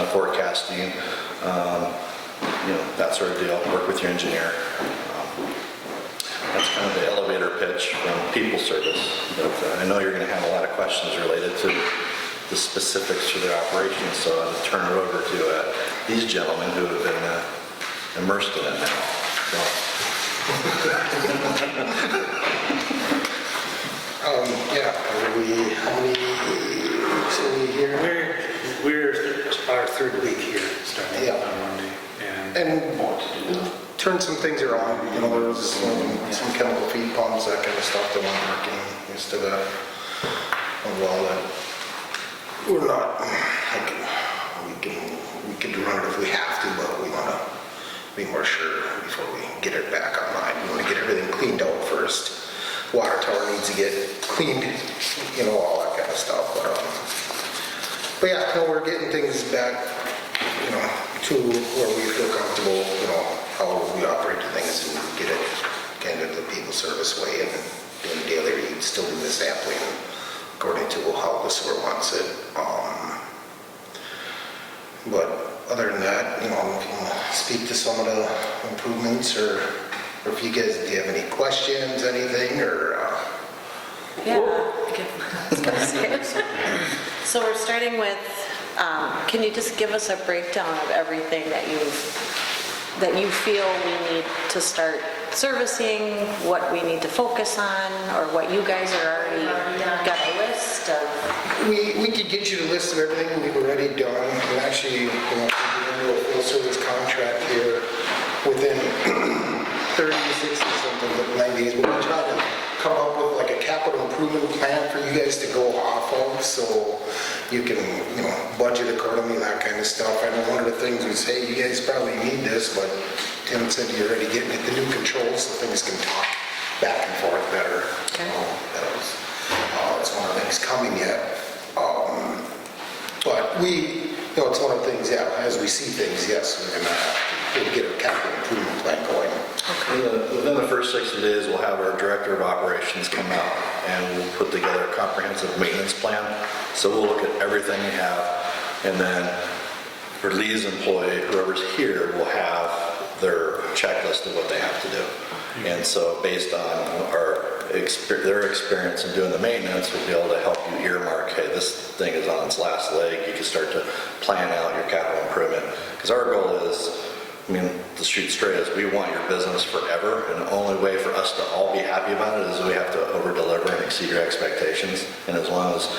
forecasting, that sort of deal. Work with your engineer. That's kind of the elevator pitch from people service. But I know you're going to have a lot of questions related to the specifics of their operations, so I'll turn it over to these gentlemen who have been immersed in it now. So. How many weeks are we here? We're our third week here, starting on Monday. And turn some things around. There was some chemical feed pumps, that kind of stuff that weren't working. Used to that. We're not, we could run it if we have to, but we want to be more sure before we get it back online. We want to get everything cleaned out first. Water tower needs to get cleaned, all that kind of stuff. But yeah, we're getting things back, to where we feel comfortable, how we operate the things and get it kind of the people service way and doing daily reads, still do the sampling according to how the sewer wants it. But other than that, if you want to speak to some of the improvements or if you guys, do you have any questions, anything, or? Yeah, I was gonna say. So we're starting with, can you just give us a breakdown of everything that you feel we need to start servicing, what we need to focus on, or what you guys are already got a list of? We could get you a list of everything we've already done, and actually, we get into a full service contract here within 30, 60 something, 90 days. We're going to try to come up with like a capital improvement plan for you guys to go off of, so you can, budget accordingly, that kind of stuff. I know one of the things was, hey, you guys probably need this, but Tim said you're already getting at the new controls, so things can talk back and forth better. Okay. That's one of the things coming yet. But it's one of the things, as we see things, yes, we'll get a capital improvement plan going. Within the first 60 days, we'll have our director of operations come out and we'll put together a comprehensive maintenance plan. So we'll look at everything we have, and then for Lee's employee, whoever's here, will have their checklist of what they have to do. And so based on their experience in doing the maintenance, we'll be able to help you earmark, hey, this thing is on its last leg. You can start to plan out your capital improvement. Because our goal is, to shoot straight, is we want your business forever, and the only way for us to all be happy about it is we have to over-deliver and exceed your expectations. And as long as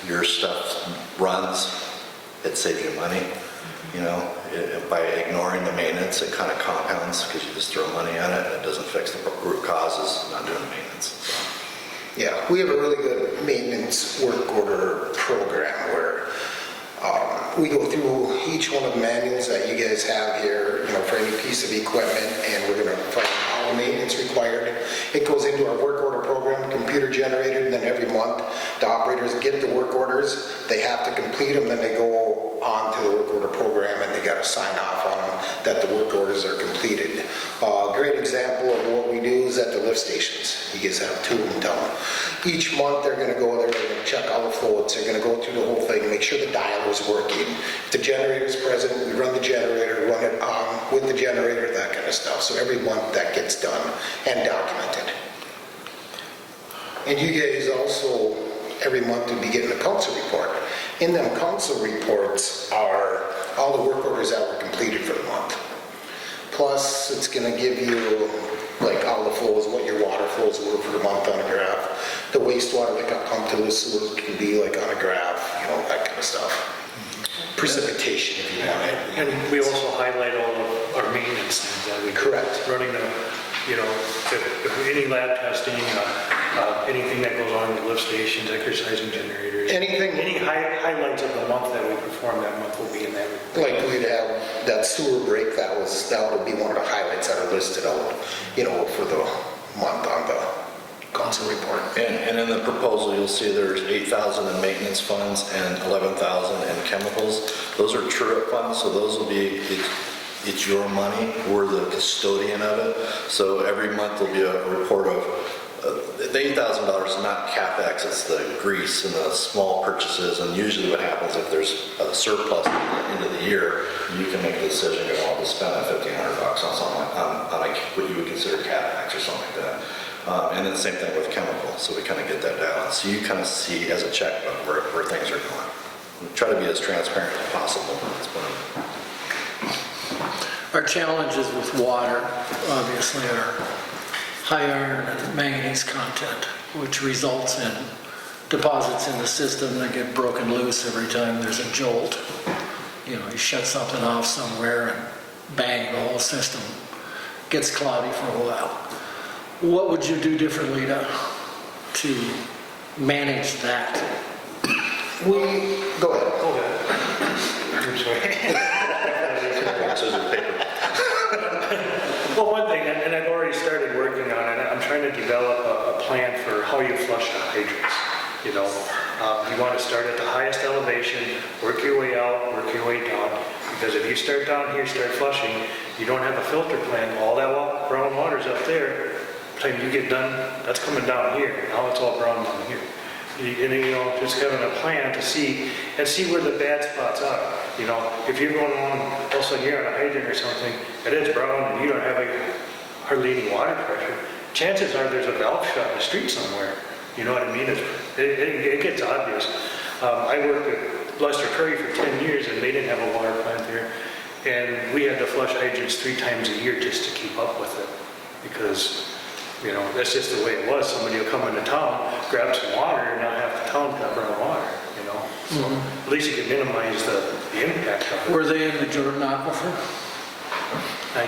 your stuff runs, it saves you money. By ignoring the maintenance, it kind of compounds because you just throw money at it and it doesn't fix the root causes, not doing the maintenance. So. Yeah, we have a really good maintenance work order program where we go through each one of the manuals that you guys have here, for any piece of equipment, and we're going to find all the maintenance required. It goes into our work order program, computer generated, and then every month the operators get the work orders. They have to complete them, then they go on to the work order program and they got to sign off on them that the work orders are completed. A great example of what we do is at the lift stations. You guys have 2 of them down. Each month they're going to go there, they're going to check all the floats, they're going to go through the whole thing, make sure the dial is working. If the generator is present, we run the generator, run it on with the generator, that kind of stuff. So every month that gets done and documented. And you guys also, every month, will be getting a council report. In them council reports are all the work orders that were completed for the month. Plus, it's going to give you like all the flows, what your water flows were for the month on a graph. The wastewater that got pumped to the sewer can be like on a graph, that kind of stuff. Precipitation, if you want it. And we also highlight all of our maintenance things that we Correct. Running the, if any lab testing, anything that goes on in the lift stations, exercising generators. Any highlights of the month that we perform that month will be in that report. Like we'd have that sewer break, that would be one of the highlights that are listed out, for the month on the council report. And in the proposal, you'll see there's 8,000 in maintenance funds and 11,000 in chemicals. Those are true-up funds, so those will be, it's your money. We're the custodian of it. So every month there'll be a report of the $8,000 is not CapEx, it's the grease and the small purchases, and usually what happens if there's a surplus at the end of the year, you can make a decision, you want to spend $1,500 on something, on like what you would consider CapEx or something like that. And then the same thing with chemicals, so we kind of get that down. So you kind of see as a checkbook where things are going. We try to be as transparent as possible. Our challenges with water, obviously, are high iron and manganese content, which results in deposits in the system that get broken loose every time there's a jolt. You know, you shut something off somewhere and bang, the whole system gets cloudy for a while. What would you do differently to manage that? Go ahead. I'm sorry. Scissors, paper. Well, one thing, and I've already started working on it, I'm trying to develop a plan for how you flush the hydrants. You know, you want to start at the highest elevation, work your way out, work your way down. Because if you start down here, start flushing, you don't have a filter plan. All that brown water's up there. By the time you get done, that's coming down here. Now it's all brown down here. And you know, just having a plan to see where the bad spots are. You know, if you're going on, all of a sudden you're on a hydrant or something, and it's brown and you don't have hardly any water pressure, chances are there's a valve shut in the street somewhere. You know what I mean? It gets obvious. I worked at Lester Prairie for 10 years and they didn't have a water plant there. And we had to flush hydrants 3 times a year just to keep up with it. Because, you know, that's just the way it was. Somebody will come into town, grab some water, and now half the town got brown water, you know. So at least you can minimize the impact of it. Were they in the Jordan Aquifer? I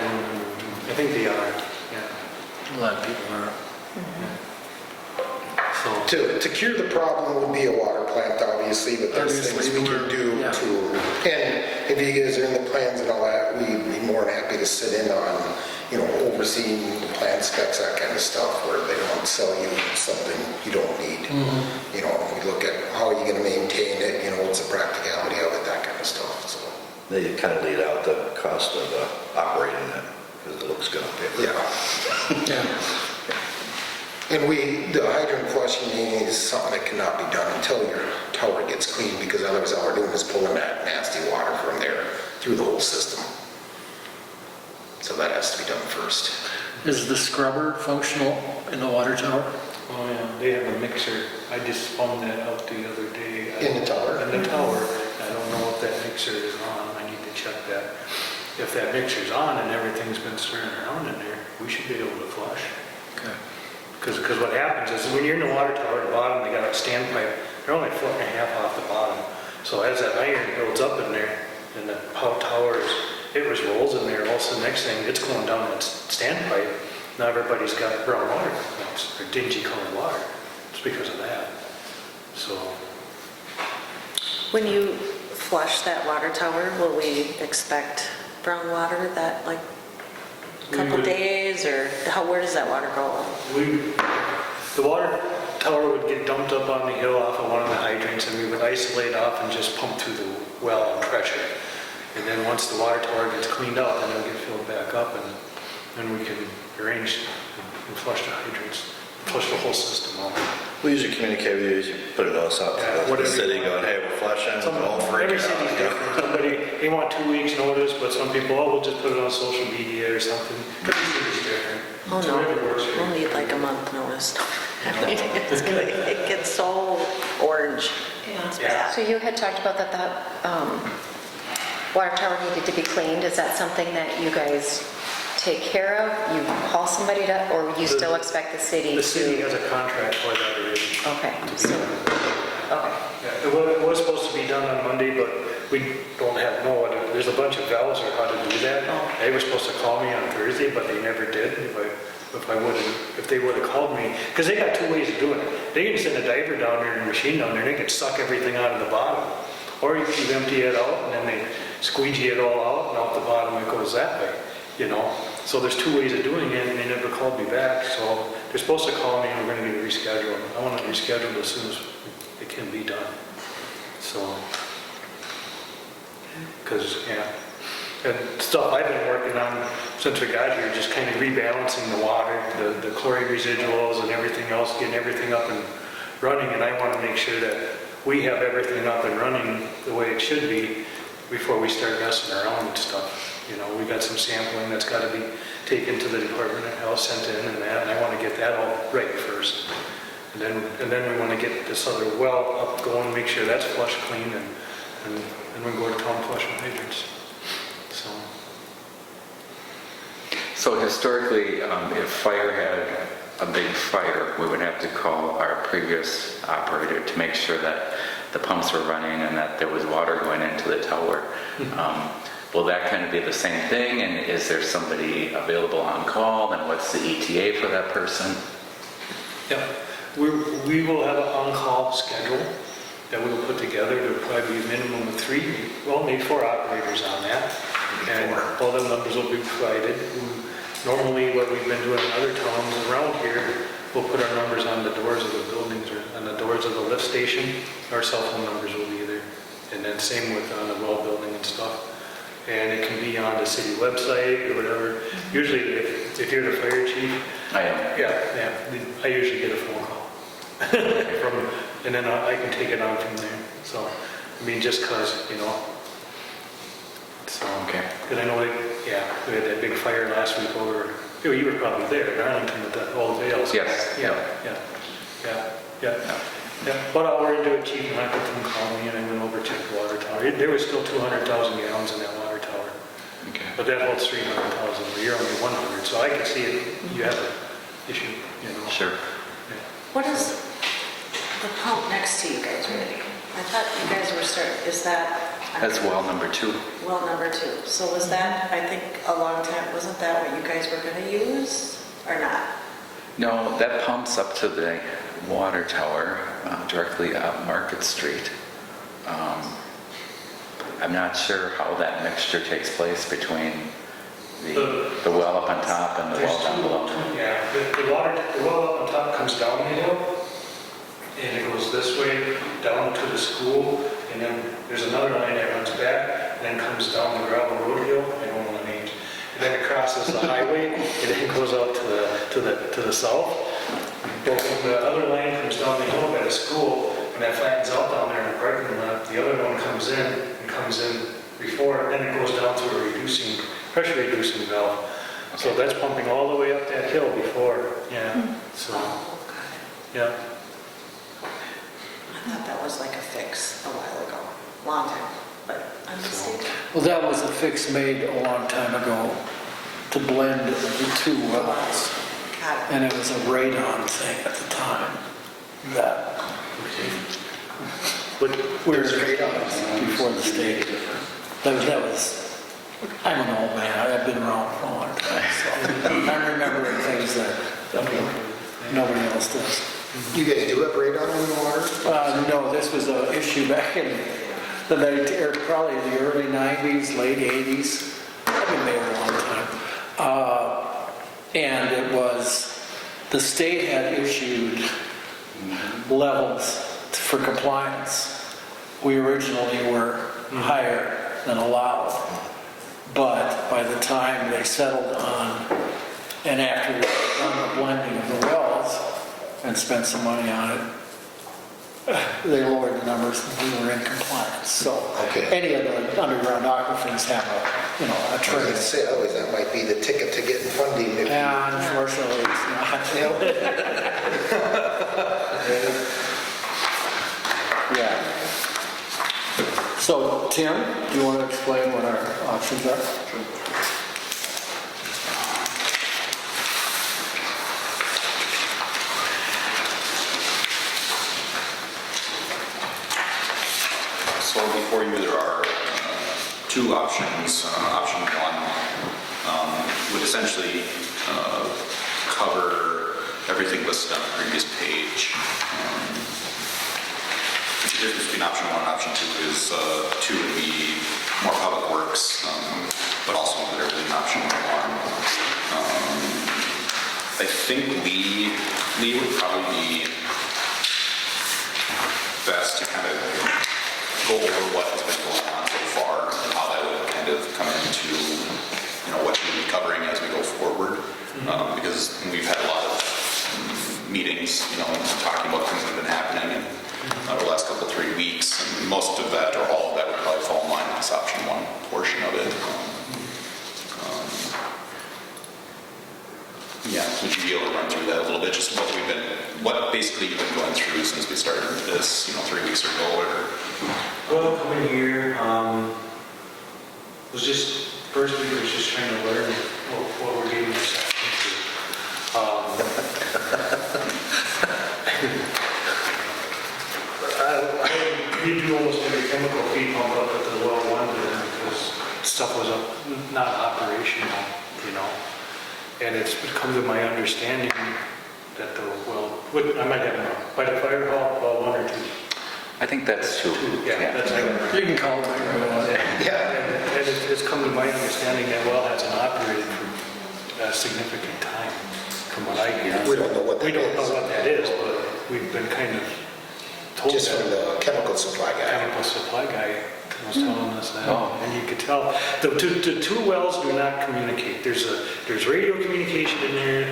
think they are, yeah. A lot of people are. So, To cure the problem would be a water plant, obviously, but there's things we can do Yeah. and if you guys are in the plans and all that, we'd be more than happy to sit in on, you know, overseeing the plan specs, that kind of stuff, where they don't sell you something you don't need. You know, we look at how you're gonna maintain it, you know, what's the practicality of it, that kind of stuff, so. They kind of lead out the cost of operating it, because it looks good on paper. Yeah. Yeah. And the hydrant flushing is something that cannot be done until your tower gets clean, because otherwise all we're doing is pulling that nasty water from there through the whole system. So that has to be done first. Is the scrubber functional in the water tower? oh yeah, they have a mixer. I just found that out the other day. In the tower? In the tower. I don't know if that mixer is on. I need to check that. If that mixer's on and everything's been stirring around in there, we should be able to flush. Okay. Because what happens is when you're in the water tower at the bottom, they got a standpipe. They're only 1.5 feet off the bottom. So as that iron builds up in there and the tower it rolls in there, also the next thing, it's going down that standpipe. Now everybody's got brown water, or dingy colored water. It's because of that. So, When you flush that water tower, will we expect brown water that like couple days, or where does that water go? the water tower would get dumped up on the hill off of one of the hydrants, and we would isolate off and just pump through the well on pressure. And then once the water tower gets cleaned up, then it'll get filled back up, and then we can arrange and flush the hydrants, flush the whole system out. We usually communicate with you, usually put a notice out to the city going, hey, we're flushing, don't freak Every out. city's different. Somebody, they want 2 weeks notice, but some people, we'll just put it on social media or something. Every city's different. Oh So whatever works for you. no, we'll need like a month notice. It gets so orange. It's bad. So you had talked about that water tower needed to be cleaned. Is that something that you guys take care of? You call somebody to, or you still expect the city to? The city has a contract for that already. Okay, so, okay. Yeah, it was supposed to be done on Monday, but we don't have there's a bunch of valves or how to do that. They were supposed to call me on Thursday, but they never did. If they would have called me, because they got 2 ways of doing it. They can send a diver down there and a machine down there, and they can suck everything out of the bottom. Or you can empty it out, and then they squeegee it all out, and out the bottom it goes that way, you know. So there's 2 ways of doing it, and they never called me back. So they're supposed to call me, and we're going to get it rescheduled. I want it rescheduled as soon as it can be done. So, because, yeah. and stuff I've been working on since we got here, just kind of rebalancing the water, the chlorine residuals and everything else, getting everything up and running, and I want to make sure that we have everything up and running the way it should be before we start messing around and stuff. You know, we got some sampling that's got to be taken to the Department of Health, sent in and that, and I want to get that all right first. And then we want to get this other well up going, make sure that's flush clean, and we go to town flushing hydrants. So historically, if fire had a big fire, we would have to call our previous operator to make sure that the pumps were running and that there was water going into the tower. Will that kind of be the same thing? And is there somebody available on call? And what's the ETA for that person? Yeah, we will have an on-call schedule that we will put together. There will probably be a minimum of 3, well, maybe 4 operators on that. And all the numbers will be provided. Normally, what we've been doing in other towns around here, we'll put our numbers on the doors of the buildings or on the doors of the lift station. Our cell phone numbers will be there. And then same with on the well building and stuff. And it can be on the city website or whatever. Usually, if you're the fire chief, I am. yeah, I usually get a phone call and then I can take it on from there. So, I mean, just cause, you know. So, Okay. because I know, we had that big fire last week over, you were probably there in Arlington with the old Vales. Yes. Yeah. But I'll worry into it, chief, and I put them call me, and I went over, checked the water tower. There was still 200,000 gallons in that water tower. Okay. But that holds 300,000, but you're only 100, so I can see it, you have an issue, you know. Sure. Yeah. What is the pump next to you guys really? I thought you guys were is that? That's well number 2. Well, number 2. So was that, I think, a long time, wasn't that what you guys were going to use or not? No, that pumps up to the water tower directly up Market Street. I'm not sure how that mixture takes place between the well up on top and the well down below. Yeah, the well up on top comes down the hill, and it goes this way down to the school, and then there's another line that runs back, and then comes down the gravel road hill, I don't know the names, and then it crosses the highway, and then goes out to the south. But when the other line comes down the hill by the school, and that flattens out down there in the parking lot, the other one comes in before, and then it goes down to a pressure reducing valve. So that's pumping all the way up that hill before, so, yeah. I thought that was like a fix a while ago, long time, but I'm mistaken. Well, that was a fix made a long time ago to blend the 2 wells. Got it. And it was a radon thing at the time that we're before the state. That was, I'm an old man, I've been around for a long time, so I'm remembering things that nobody else does. You guys do have radon in the water? No, this was an issue back in the probably the early 90s, late 80s. I've been there a long time. And it was, the state had issued levels for compliance. We originally were higher than allowed, but by the time they settled on, and after we had done the blending of the wells and spent some money on it, they lowered the numbers and we were in compliance. So any of the underground aquifers have a I was trade. going to say, always that might be the ticket to getting funding. If Yeah, unfortunately, it's not. Yeah. So, Tim, do you want to explain what our options are? So before you, there are 2 options. Option 1 would essentially cover everything listed on the previous page. The difference between option 1 and option 2 is 2 would be more public works, but also included in option 1. I think Lee would probably be best to kind of go over what has been going on so far and how that would kind of come into into, what should we be covering as we go forward. Because we've had a lot of meetings, talking about things that have been happening in the last couple, 3 weeks. And most of that, or all of that, would probably fall in line with this option 1 portion of it. Yeah, would you be able to run through that a little bit, just what basically you've been going through since we started this, 3 weeks ago, or? Well, coming here, was just, first week was just trying to learn what we're getting ourselves into. We do almost every chemical feed pump up at the well one because stuff was not operational, And it's come to my understanding that I might have by the fire hall, 1 or 2. I think that's 2. Yeah, that's You can call it whatever you want. Yeah, and it's come to my understanding that well hasn't operated for a significant time, from what I hear. We don't know what that We don't know is. what that is, but we've been kind of told Just that. from the chemical supply guy. Chemical supply guy was telling us that, and you could tell, the two wells do not communicate. There's radio communication in there,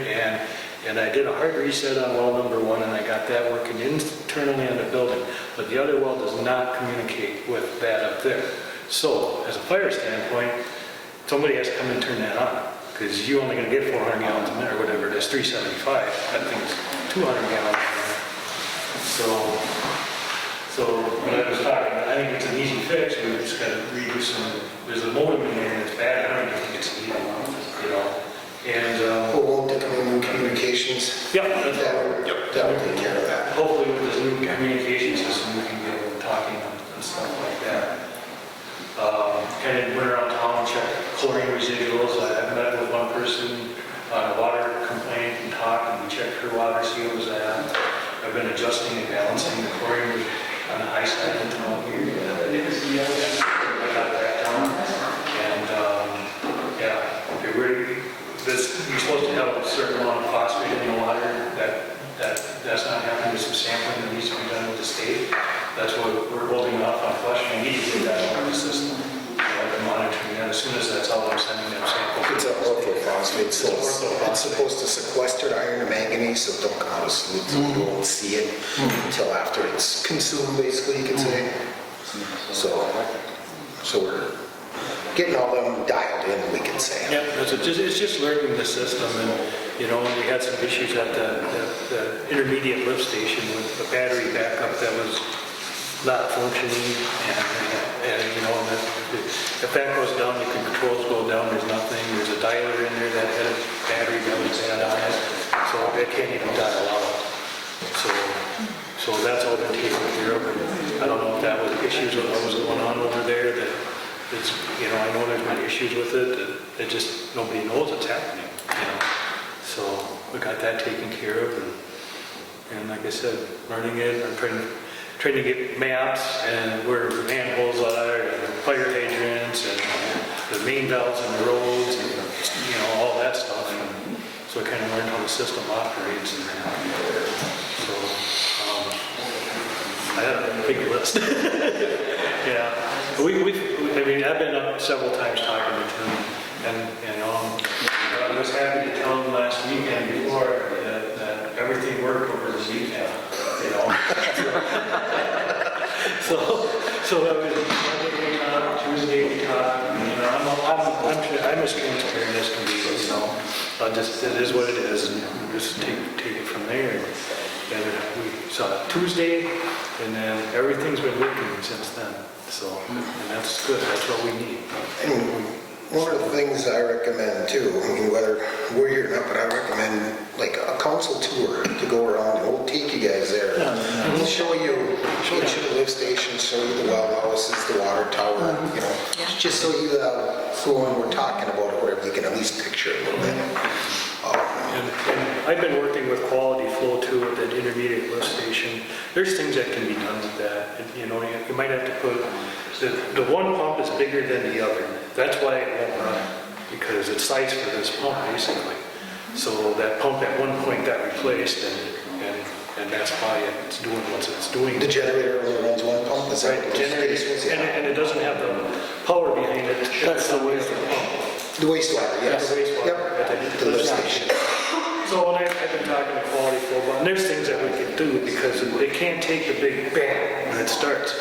and I did a hard reset on well number 1, and I got that working internally on the building, but the other well does not communicate with that up there. So, as a fire standpoint, somebody has to come and turn that on, because you're only going to get 400 gallons a minute, or whatever it is, 375, that thing's 200 gallons a minute. So when I was talking, I think it's an easy fix. We just got to redo there's a modem in there that's bad. I don't even think it's needed, And Won't the communications? yeah, That'll take care of that. hopefully with this new communication system, we can get talking and stuff like that. Kind of went around town, checked chlorine residuals. I met with one person on a water complaint and talked, and we checked her water, see what was at. I've been adjusting and balancing the chlorine on the high side of the town here. I got that down. And you're supposed to have a certain amount of phosphate in the water. That's not happening. There's some sampling that needs to be done with the state. That's what we're holding off on flushing. We need to get that out of the system. I've been monitoring that. As soon as that's all, I'm sending them samples. It's an orthophosphate, so it's supposed to sequester iron and manganese, so it don't come out of solute, so you won't see it until after it's consumed, basically, you could say. So we're getting all them dialed in, we can say. Yeah, it's just learning the system, and we had some issues at the intermediate lift station with the battery backup that was not functioning, and if that goes down, the controls go down, there's nothing. There's a dialer in there that had a battery that was bad on it, so it can't even dial out. So that's all been taken care of. I don't know if that was issues with what was going on over there. That it's I know there's been issues with it. That just nobody knows what's happening. So we got that taken care of, and like I said, learning it. I'm trying to get maps and where the manholes are, and the fire hydrants, and the main valves in the roads, and all that stuff. And so I kind of learned how the system operates. And so I had a big list. Yeah, I've been up several times talking to him, and I was happy to tell him last weekend before that everything worked over this weekend. So that was Monday we talked, Tuesday we talked, I'm as transparent as can be, it is what it is, and just take it from there. And we saw Tuesday, and then everything's been working since then, and that's good, that's what we need. And one of the things I recommend too, whether we're here or not, but I recommend like a council tour to go around, and we'll take you guys there. We'll show you each of the lift stations, show you the well houses, the water tower, just so you, so when we're talking about it, whatever, you can at least picture it a little bit. And I've been working with quality flow too at that intermediate lift station. There's things that can be done with that. You might have to put, the one pump is bigger than the other. That's why it won't run, because it's sized for this pump basically. So that pump at one point got replaced, and that's why it's doing what it's doing. The generator only runs one pump, is that Right, what the generator, space was? and it doesn't have the power behind it. That's the way the pump. The wastewater, yes. The wastewater. Yep, the lift station. So, and I've been talking to Quality Flow, and there's things that we can do, because they can't take the big bang when it starts.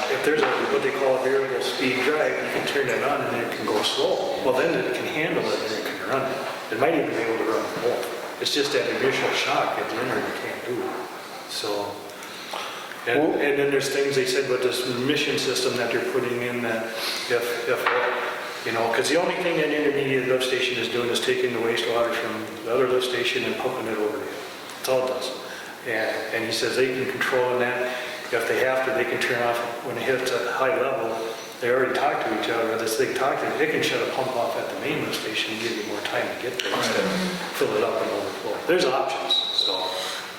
If there's what they call a variable speed drive, you can turn it on and it can go slow. Well, then it can handle it and it can run it. It might even be able to run both. It's just that initial shock at the end you can't do. So, and then there's things they said with this mission system that they're putting in, that if because the only thing that intermediate lift station is doing is taking the wastewater from the other lift station and pumping it over here. That's all it does. And he says they can control that. If they have to, they can turn off when it hits a high level. They already talk to each other. This thing talk to, they can shut a pump off at the main lift station and give you more time to get there instead of fill it up and overflow. There's options. So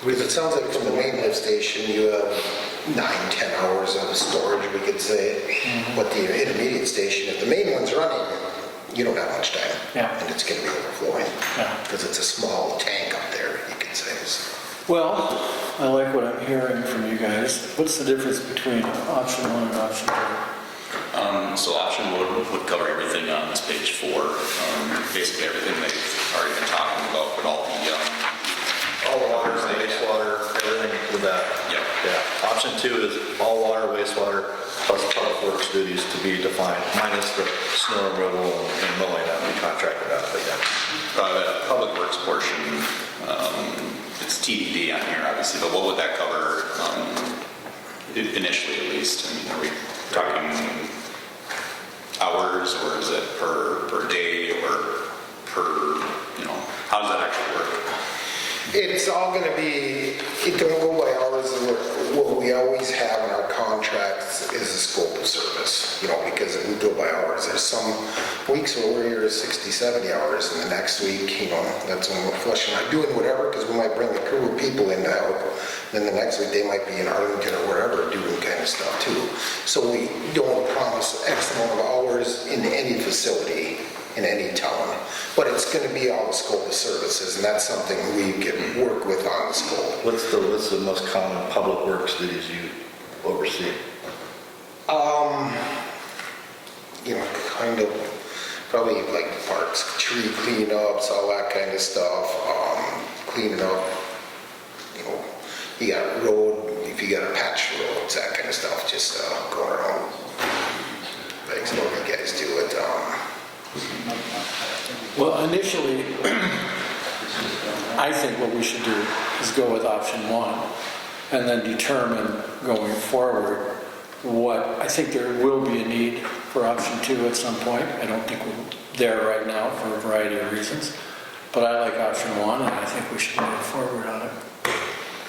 It sounds like from the main lift station, you have 9-10 hours of storage, we could say. But the intermediate station, if the main one's running, you don't have much time. Yeah. And it's going to be overflowing. Yeah. Because it's a small tank up there, you could say. Well, I like what I'm hearing from you guys. What's the difference between option 1 and option 2? So option would cover everything on this page 4. Basically everything they've already been talking about, but all the Water, wastewater, everything with that. Yep. Yeah. Option 2 is all water, wastewater, plus public works duties to be defined, minus the snow removal and mowing that we contracted out, but yeah. That public works portion, it's TBD on here, obviously, but what would that cover initially, at least? I mean, are we talking hours, or is it per day, or per, how does that actually work? It's all going to be, it don't go by hours of work. What we always have in our contracts is a scope of service, because we go by hours. There's some weeks where we're here 60, 70 hours, and the next week, that's when we're flushing out, doing whatever, because we might bring a crew of people in to help. Then the next week, they might be in Arlington or wherever doing kind of stuff too. So we don't promise X amount of hours in any facility in any town, but it's going to be all the scope of services, and that's something we can work with on the scope. What's the most common public works duties you oversee? Kind of probably like parks, tree cleanups, all that kind of stuff. Cleaning up, you got road, if you got a patch roads, that kind of stuff, just going around. Like some of you guys do it. Well, initially, I think what we should do is go with option 1 and then determine going forward what, I think there will be a need for option 2 at some point. I don't think we're there right now for a variety of reasons, but I like option 1 and I think we should move forward on it.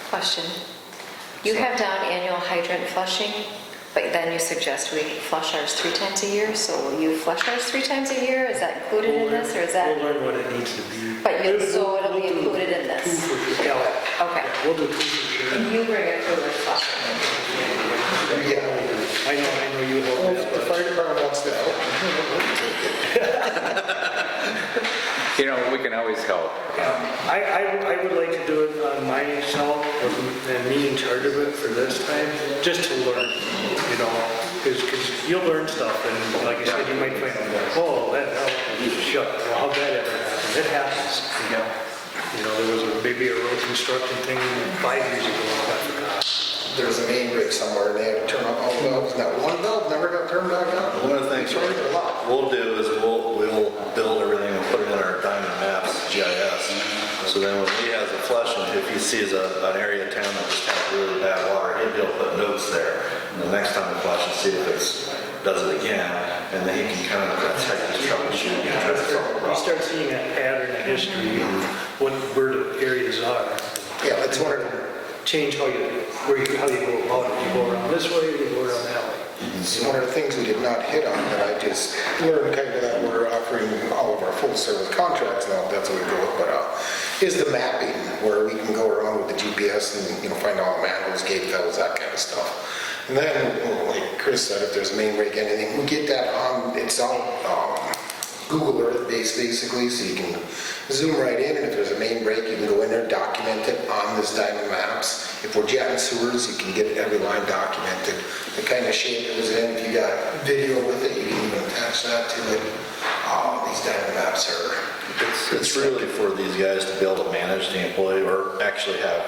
Question. You have down annual hydrant flushing, but then you suggest we flush ours 3 times a year, so will you flush ours 3 times a year? Is that included in this, or is that? We'll learn what it needs to be. But so it'll be included in this? 2 for sure. Yeah. Okay. We'll do 2 for sure. And you bring a cooler flush. I know you Well, hold if the fire department wants to help. We can always help. I would like to do it on myself, and me in charge of it for this time, just to learn, because you'll learn stuff, and like I said, you might find, shut, well, how'd that ever happen? It happens. There was maybe a road construction thing 5 years ago, I forgot. There's a main break somewhere, and they had to turn off all the valves. Now, one valve never got turned back on. One of the things we'll do is we'll build everything and put it in our Diamond Maps GIS. So then when he has a flush, and if he sees an area of town that just has really bad water, he'll be able to put notes there. And the next time he flush and see if it does it again, and then he can kind of, that's how you troubleshoot and try to solve the You problem. start seeing that pattern in history, where the areas are. Yeah, that's one of the, Change how you go about it. You go around this way, you go around that way. it's one of the things we did not hit on that I just learned kind of that we're offering all of our full service contracts now, if that's what we go with, but is the mapping, where we can go around with the GPS and, find all the manholes, gate fells, that kind of stuff. And then, like Chris said, if there's a main break, anything, we get that on, it's on Google Earth based basically, so you can zoom right in, and if there's a main break, you can go in there, document it on this Diamond Maps. If we're jetting sewers, you can get every line documented, the kind of shape it was in. If you got video with it, you can even attach that to it. These data maps are, It's really for these guys to be able to manage the employee or actually have,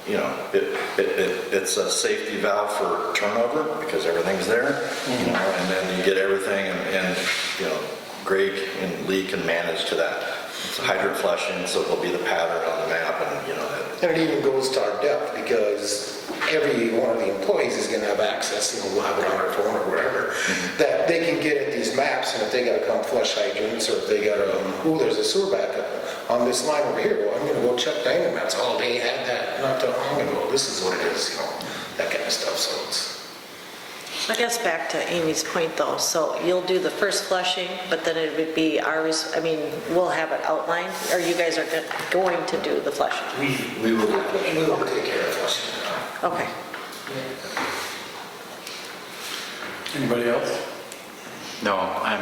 you know, it's a safety valve for turnover because everything's there, you know, and then you get everything and, you know, Greg and Lee can manage to that. It's hydrant flushing, so it'll be the pattern on the map and, you know, that. and it even goes to our depth because every one of the employees is gonna have access, you know, we'll have it on our phone or wherever, that they can get at these maps, and if they gotta come flush hydrants, or if they gotta, there's a sewer backup on this line over here, well, I'm gonna go check Dynamaps. Oh, they had that not that long ago, this is what it is, you know, that kind of stuff, so it's. I guess back to Amy's point though, so you'll do the first flushing, but then it would be ours, I mean, we'll have it outlined, or you guys are going to do the flushing? We will take care of flushing. Okay. Anybody else? No, I'm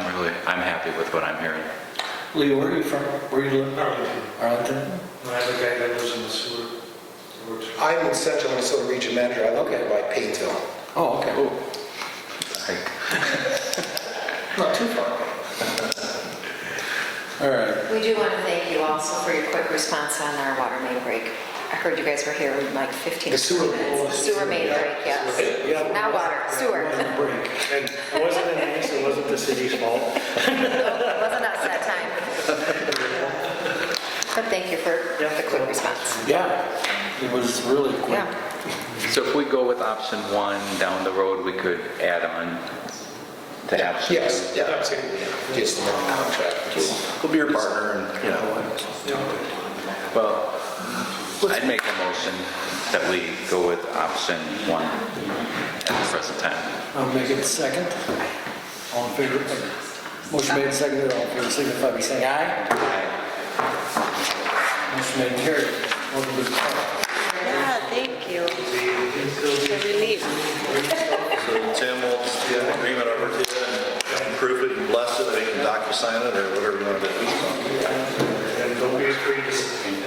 happy with what I'm hearing. Lee, where are you from? Where you live? Arlington. Arlington? I have a guy that lives in the sewer. I'm in Central Minnesota Region Manager, I live by Paynesville. Oh, okay. Not too far. All right. We do want to thank you also for your quick response on our water main break. I heard you guys were here in like 15 The sewer. minutes. Sewer main break, yes. Yeah. Not water, sewer. Break. And it wasn't an ace, it wasn't the city's fault. It wasn't us that time. But thank you for the quick response. Yeah, it was really quick. Yeah. So if we go with option 1 down the road, we could add on to option 2? Yes, yeah, absolutely. Just the one contract. We'll be your partner and, you know. Well, I'd make a motion that we go with option 1 at the present time. I'll make it second. All in favor? Motion made second. All in favor, signify by saying aye. Motion made and carried. Welcome to the club. Yeah, thank you. The relief. So Tim will get an agreement over to you and proof it and bless it, they can docu-sign it or whatever you want to do. And don't be afraid to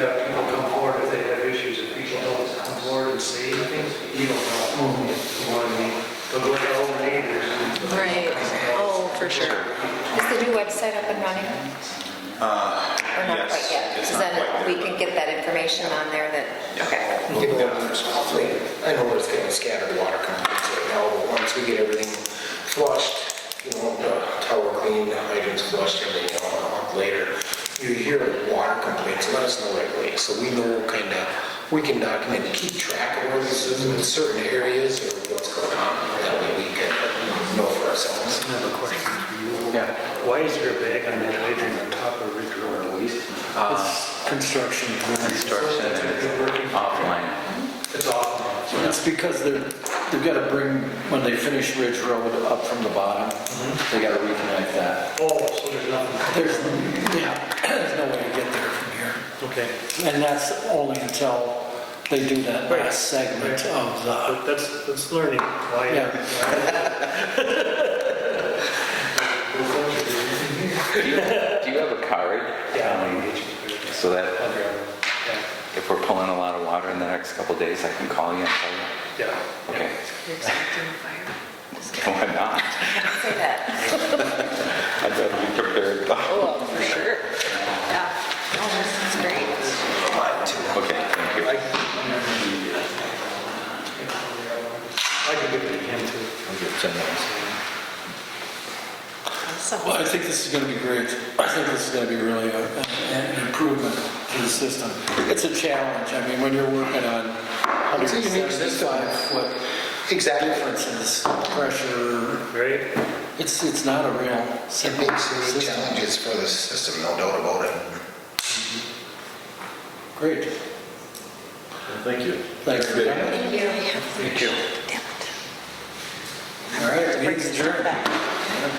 have people come forward if they have issues. If people don't come forward and say anything, you don't know. You know what I mean? Don't look at all the neighbors. Right. Oh, for sure. Is the new website up and running? Or not quite yet? it's So not then quite we there. can get that information on there that, okay. I know where it's getting scattered water companies right now, but once we get everything flushed, you know, the tower cleaned, the hydrants flushed, everything, you know, a month later, you hear water complaints, let us know right away, so we know kind of, we can document, keep track of where this is in certain areas or what's going on, that way we can know for ourselves. I have a question for you. Yeah. Why is there a bag on that hydrant on top of Ridge Road? It's construction. Construction and offline. It's off. It's because they've got to bring, when they finish Ridge Road up from the bottom, they got to reconnect that. Oh, so there's nothing. There's no way to get there from here. Okay. And that's only until they do that last segment of the, But that's learning. Why? Do you have a card? So that if we're pulling a lot of water in the next couple of days, I can call you and tell you? Yeah. Okay. You're expecting a fire? No, I'm not. Say that. I'd rather be prepared. Oh, for sure. Yeah. Oh, this is great. Okay, thank you. I can give it to him too. I'll give 10 minutes. Awesome. well, I think this is going to be great. I think this is going to be really an improvement to the system. It's a challenge. I mean, when you're working on It's a unique system. 175-foot Exactly. differences, pressure, Right? it's not a real It simple makes unique system. challenges for the system, no doubt about it. Great. Thank you. Thanks for coming. Thank you. Thank you. Damn it. All right, meeting's Bring it adjourned. back.